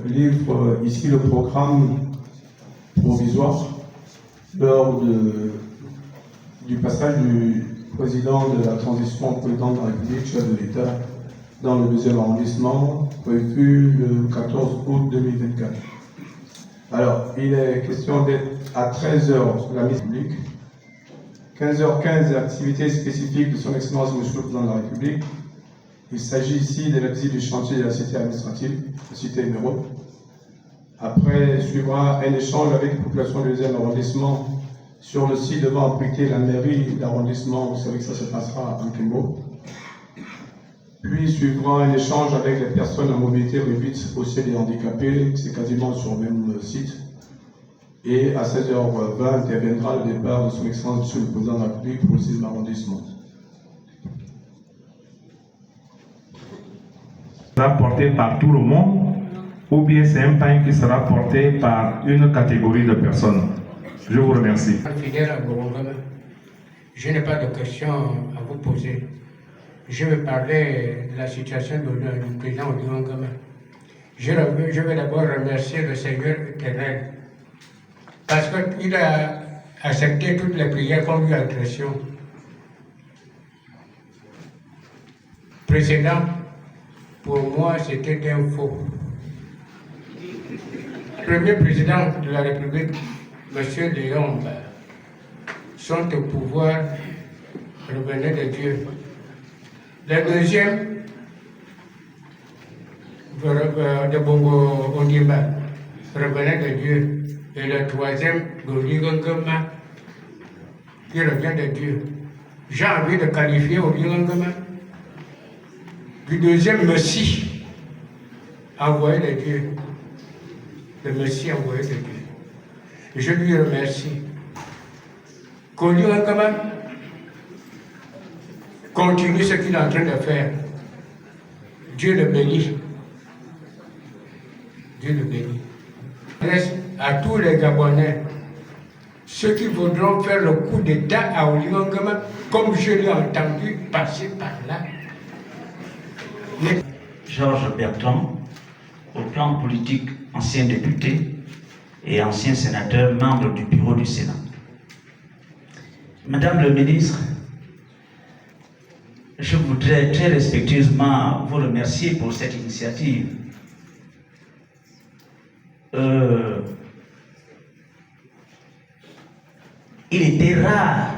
Livre ici le programme provisoire lors du passage du président de la transition au président de la République, chef de l'État, dans le 2e arrondissement, prévu le 14 août 2024. Alors, il est question d'être à 13h sur la mise publique, 15h15, activités spécifiques de son Excellence Monsieur le Président de la République. Il s'agit ici de la visite du chantier de la cité administrative, la cité numéro. Après, suivra un échange avec la population du 2e arrondissement sur le site devant abriter la mairie d'arrondissement. Vous savez que ça se passera en Kimbo. Puis suivra un échange avec les personnes à mobilité réduite au ciel des handicapés, c'est quasiment sur le même site. Et à 16h20 interviendra le départ de son Excellence Monsieur le Président de la République pour le 6e arrondissement. Sera porté par tout le monde ou bien c'est un pain qui sera porté par une catégorie de personnes? Je vous remercie. Fidèle à Gorongama, je n'ai pas de questions à vous poser. Je vais parler de la situation du président Gorongama. Je vais d'abord remercier le Seigneur éternel parce qu'il a accepté toutes les prières qu'on lui adressions. Précédent, pour moi, c'était un faux. Premier président de la République, M. Léon, sont au pouvoir, revenait de Dieu. Le deuxième, de Bongo Ondimba, revenait de Dieu. Et le troisième, Oligongama, qui revient de Dieu. J'ai envie de qualifier Oligongama du deuxième Messie envoyé de Dieu. Le Messie envoyé de Dieu. Et je lui remercie. Oligongama continue ce qu'il est en train de faire. Dieu le bénit. Dieu le bénit. Reste à tous les Gabonais, ceux qui voudront faire le coup d'État à Oligongama, comme je l'ai entendu passer par là. Georges Bertrand, au plan politique, ancien député et ancien sénateur, membre du bureau du Sénat. Madame le ministre, je voudrais très respectueusement vous remercier pour cette initiative. Il était rare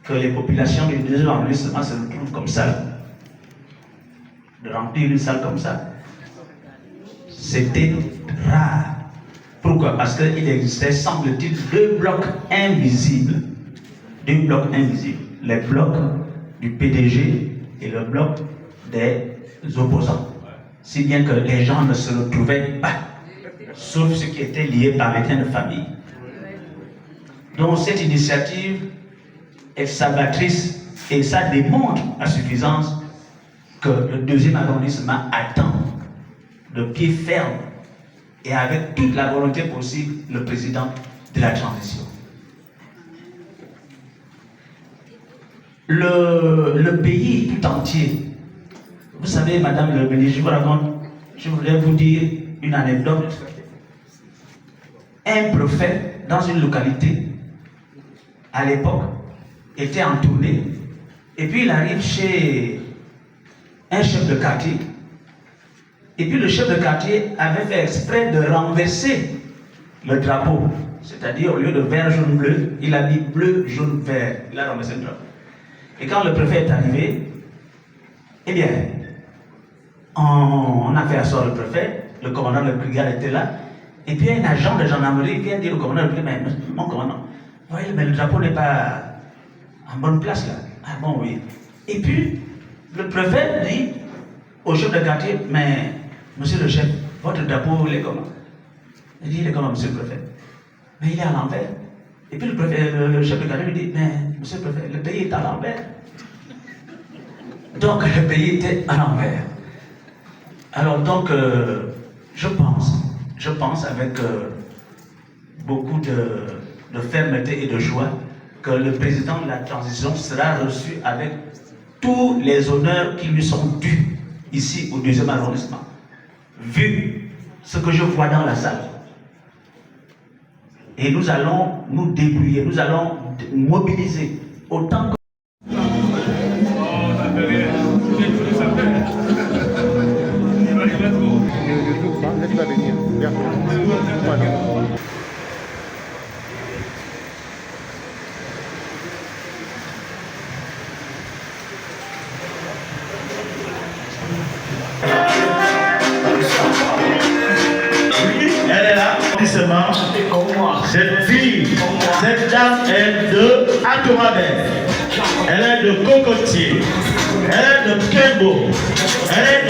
que les populations du 2e arrondissement se retrouvent comme ça, de remplir une salle comme ça. C'était rare. Pourquoi? Parce qu'il existait, semble-t-il, deux blocs invisibles. Deux blocs invisibles. Les blocs du PDG et le bloc des opposants. Si bien que les gens ne se retrouvaient pas, sauf ceux qui étaient liés par les liens de famille. Donc cette initiative est salvatrice et ça démontre à suffisance que le 2e arrondissement attend de pied ferme et avec toute la volonté possible le président de la transition. Le pays tout entier, vous savez, Madame le ministre, je voulais vous dire une anecdote. Un prophète dans une localité, à l'époque, était en tournée, et puis il arrive chez un chef de quartier, et puis le chef de quartier avait fait exprès de renverser le drapeau, c'est-à-dire au lieu de vert, jaune, bleu, il a mis bleu, jaune, vert, il a renversé le drapeau. Et quand le préfet est arrivé, eh bien, on a fait asseoir le préfet, le commandant de brigade était là, et puis un agent de gendarmerie vient dire au commandant de brigade, mais mon commandant, voyez, mais le drapeau n'est pas en bonne place là. Ah bon, oui. Et puis, le préfet dit au chef de quartier, mais monsieur le chef, votre drapeau, il est comment? Il dit, il est comment, monsieur le préfet? Mais il est à l'envers. Et puis le chef de quartier lui dit, mais monsieur le préfet, le pays est à l'envers. Donc le pays était à l'envers. Alors donc, je pense avec beaucoup de fermeté et de joie que le président de la transition sera reçu avec tous les honneurs qui lui sont dus ici au 2e arrondissement. Vu ce que je vois dans la salle. Et nous allons nous débrouiller, nous allons mobiliser autant que... Elle est là, cette fille, cette dame est de Atomabel, elle est de Cocotier, elle est de Kembo, elle est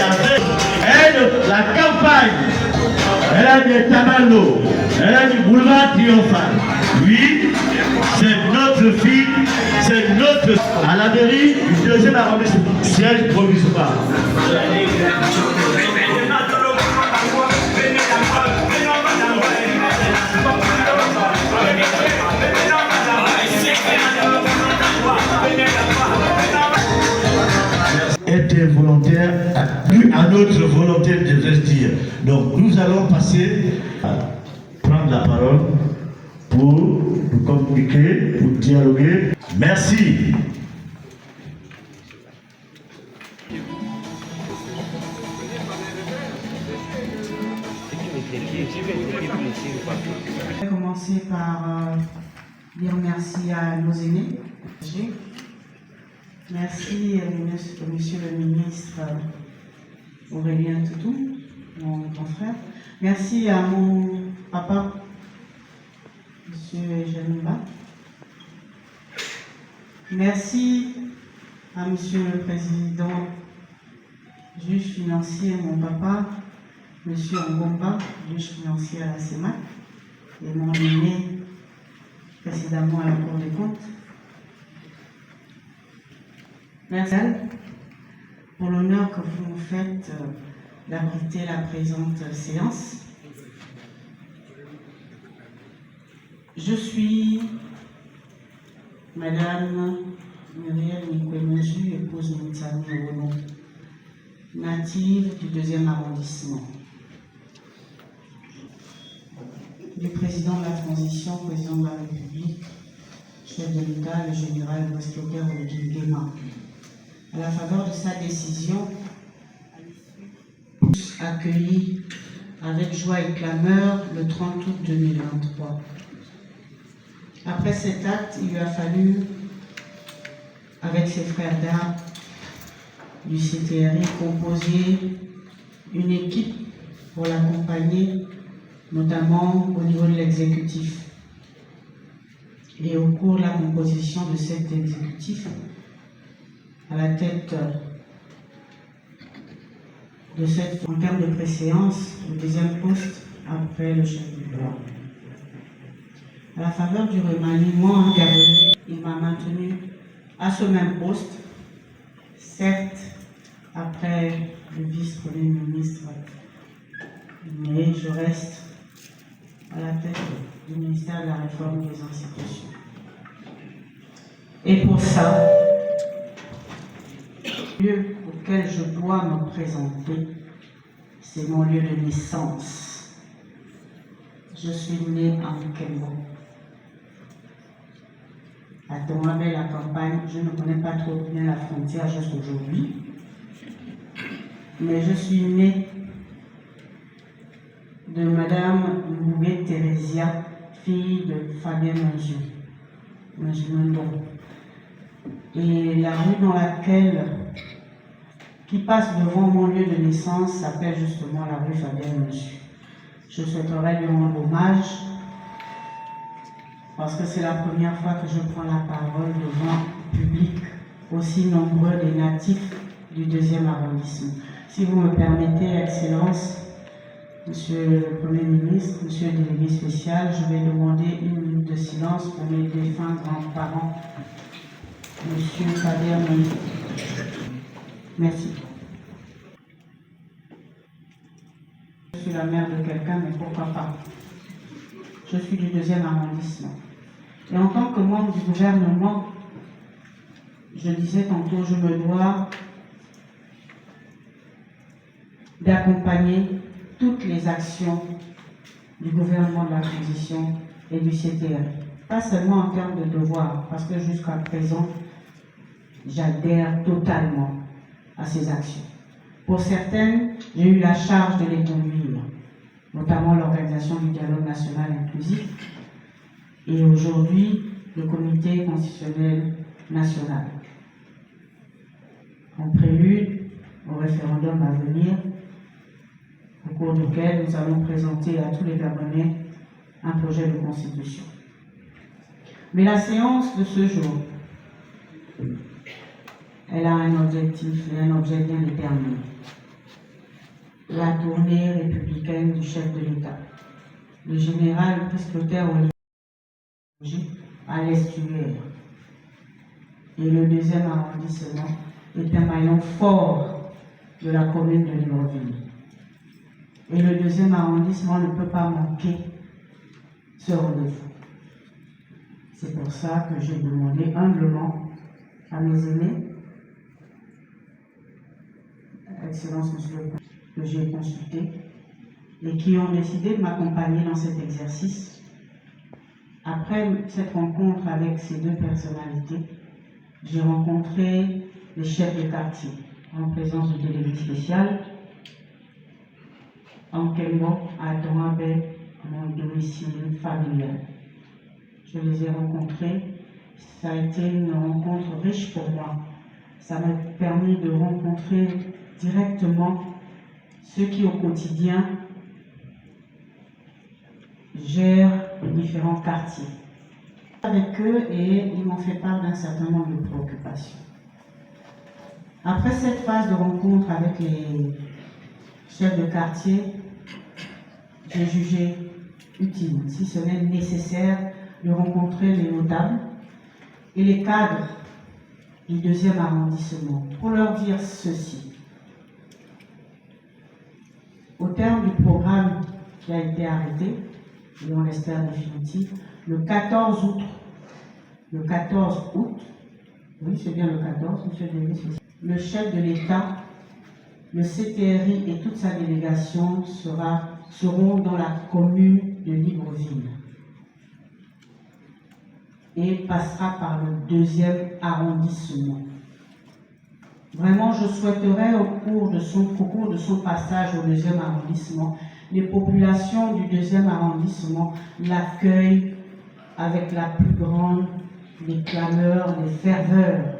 de la campagne, elle est de Tamalo, elle est du boulevard Triomphal. Oui, c'est notre fille, c'est notre... À la mairie du deuxième arrondissement, siège provisoire. Était volontaire à notre volonté de investir. Donc nous allons passer à prendre la parole pour communiquer, pour dialoguer. Merci. Je vais commencer par dire merci à nos aînés. Merci monsieur le ministre Aurélien Toutou, mon grand frère. Merci à mon papa, monsieur Janimba. Merci à monsieur le président, juge financier, mon papa, monsieur Ngomba, juge financier à la CEMAC, et mon aîné précédemment à la Cour des comptes. Merci pour l'honneur que vous nous faites d'abriter la présente séance. Je suis Madame Muriel Nikwemeju, épouse Moutsami Owono, native du 2e arrondissement. Du président de la transition, président de la République, chef de l'État, le général Westlocker Nguema. À la faveur de sa décision, accueillie avec joie et clameur le 30 août 2023. Après cet acte, il lui a fallu, avec ses frères d'armes du CTRI, composer une équipe pour l'accompagner, notamment au niveau de l'exécutif. Et au cours de la composition de cet exécutif, à la tête de cette, en termes de préséance, le 2e poste après le chef du bureau. À la faveur du remaniement intervenu, il m'a maintenu à ce même poste, certes après le vice-premier ministre, mais je reste à la tête du ministère de la Réforme des institutions. Et pour ça, le lieu auquel je dois me présenter, c'est mon lieu de naissance. Je suis née en Kembo. À Tomabel, la campagne, je ne connais pas trop bien la frontière jusqu'aujourd'hui, mais je suis née de Madame Mougué Thérésia, fille de Fabien Manjou. Et la rue dans laquelle, qui passe devant mon lieu de naissance, s'appelle justement la rue Fabien Manjou. Je souhaiterais lui rendre hommage parce que c'est la première fois que je prends la parole devant un public aussi nombreux des natifs du 2e arrondissement. Si vous me permettez, Excellence, Monsieur le Premier ministre, Monsieur le délégué spécial, je vais demander 1 minute de silence pour mes défunts grands-parents, Monsieur Fabien Manjou. Merci. Je suis la mère de quelqu'un, mais pourquoi pas? Je suis du 2e arrondissement. Et en tant que membre du gouvernement, je disais tantôt, je me dois d'accompagner toutes les actions du gouvernement de la transition et du CTR. Pas seulement en termes de devoirs, parce que jusqu'à présent, j'adhère totalement à ces actions. Pour certaines, j'ai eu la charge de les conduire, notamment l'organisation du dialogue national inclusif et aujourd'hui le comité constitutionnel national. En prélude au référendum à venir, au cours duquel nous allons présenter à tous les Gabonais un projet de constitution. Mais la séance de ce jour, elle a un objectif et un objet bien déterminé. La tournée républicaine du chef de l'État, le général Brice-Clotaire Olivier à l'estuaire. Et le 2e arrondissement est un maillon fort de la commune de Libreville. Et le 2e arrondissement ne peut pas manquer ce rendez-vous. C'est pour ça que j'ai demandé humblement à mes aînés, Excellence Monsieur le Président, que j'ai consulté et qui ont décidé de m'accompagner dans cet exercice. Après cette rencontre avec ces deux personnalités, j'ai rencontré les chefs de quartier en présence du délégué spécial, Ankembo, à Domabe, mon domicile familial. Je les ai rencontrés. Ça a été une rencontre riche pour moi. Ça m'a permis de rencontrer directement ceux qui au quotidien gèrent les différents quartiers. Avec eux et ils m'ont fait part d'un certain nombre de préoccupations. Après cette phase de rencontre avec les chefs de quartier, j'ai jugé utile, si ce n'est nécessaire, de rencontrer les notables et les cadres du 2e arrondissement pour leur dire ceci. Au terme du programme qui a été arrêté, et on l'espère définitif, le 14 août, oui c'est bien le 14, monsieur Davis, le chef de l'État, le CTRI et toute sa délégation seront dans la commune de Libreville et passera par le 2e arrondissement. Vraiment, je souhaiterais au cours de son passage au 2e arrondissement, les populations du 2e arrondissement l'accueillent avec la plus grande des clameurs, des ferveurs.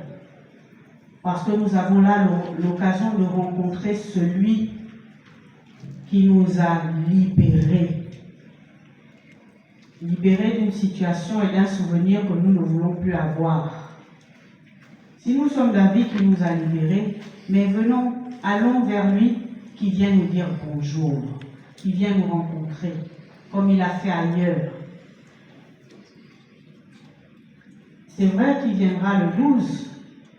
Parce que nous avons là l'occasion de rencontrer celui qui nous a libérés. Libérés d'une situation et d'un souvenir que nous ne voulons plus avoir. Si nous sommes d'avis qui nous a libérés, mais allons vers lui qui vient nous dire bonjour, qui vient nous rencontrer, comme il a fait ailleurs. C'est vrai qu'il viendra le 12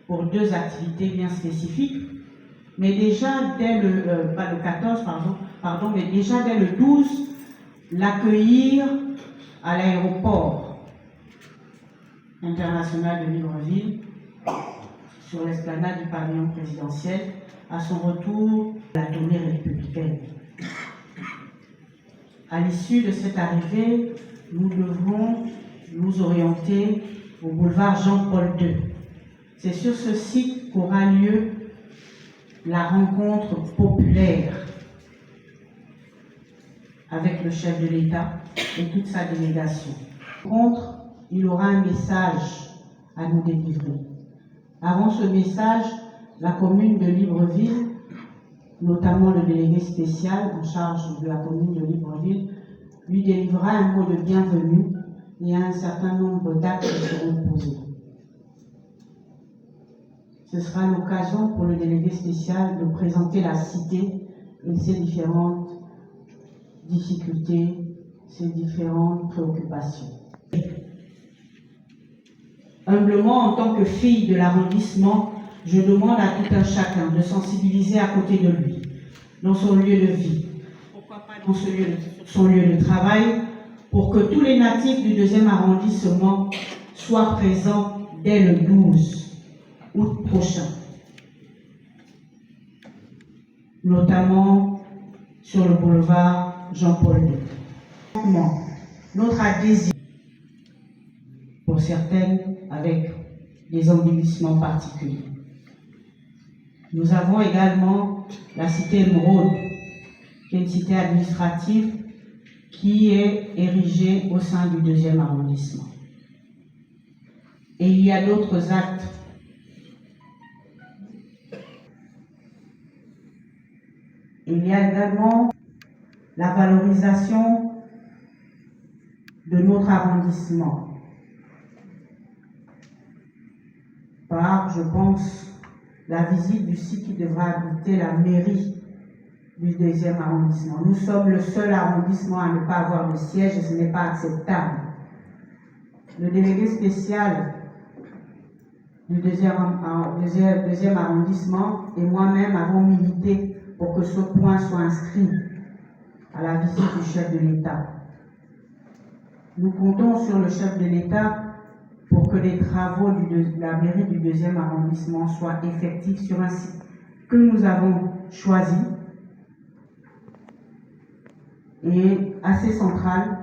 pour 2 activités bien spécifiques, mais déjà dès pas le 14, pardon, mais déjà dès le 12, l'accueillir à l'aéroport international de Libreville, sur l'esplanade du pavillon présidentiel, à son retour à la tournée républicaine. À l'issue de cette arrivée, nous devrons nous orienter au boulevard Jean-Paul II. C'est sur ce site qu'aura lieu la rencontre populaire avec le chef de l'État et toute sa délégation. Contre, il aura un message à nous délivrer. Avant ce message, la commune de Libreville, notamment le délégué spécial en charge de la commune de Libreville, lui délivrera un mot de bienvenue et un certain nombre d'actes qui seront posés. Ce sera l'occasion pour le délégué spécial de présenter la cité et ses différentes difficultés, ses différentes préoccupations. Humblement, en tant que fille de l'arrondissement, je demande à tout un chacun de sensibiliser à côté de lui, dans son lieu de vie, pourquoi pas dans son lieu de travail, pour que tous les natifs du 2e arrondissement soient présents dès le 12 août prochain. Notamment sur le boulevard Jean-Paul II. Notre adhésion, pour certaines avec des embellissements particuliers. Nous avons également la cité Émeraude, qui est une cité administrative qui est érigée au sein du 2e arrondissement. Et il y a d'autres actes. Il y a également la valorisation de notre arrondissement par, je pense, la visite du site qui devra abriter la mairie du 2e arrondissement. Nous sommes le seul arrondissement à ne pas avoir de siège et ce n'est pas acceptable. Le délégué spécial du 2e arrondissement et moi-même avons milité pour que ce point soit inscrit à la visite du chef de l'État. Nous comptons sur le chef de l'État pour que les travaux de la mairie du 2e arrondissement soient effectifs sur un site que nous avons choisi et assez central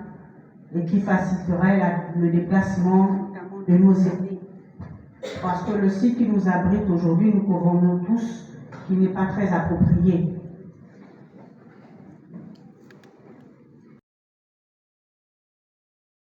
et qui faciliterait le déplacement de nos aînés. Parce que le site qui nous abrite aujourd'hui, nous convenons tous qu'il n'est pas très approprié.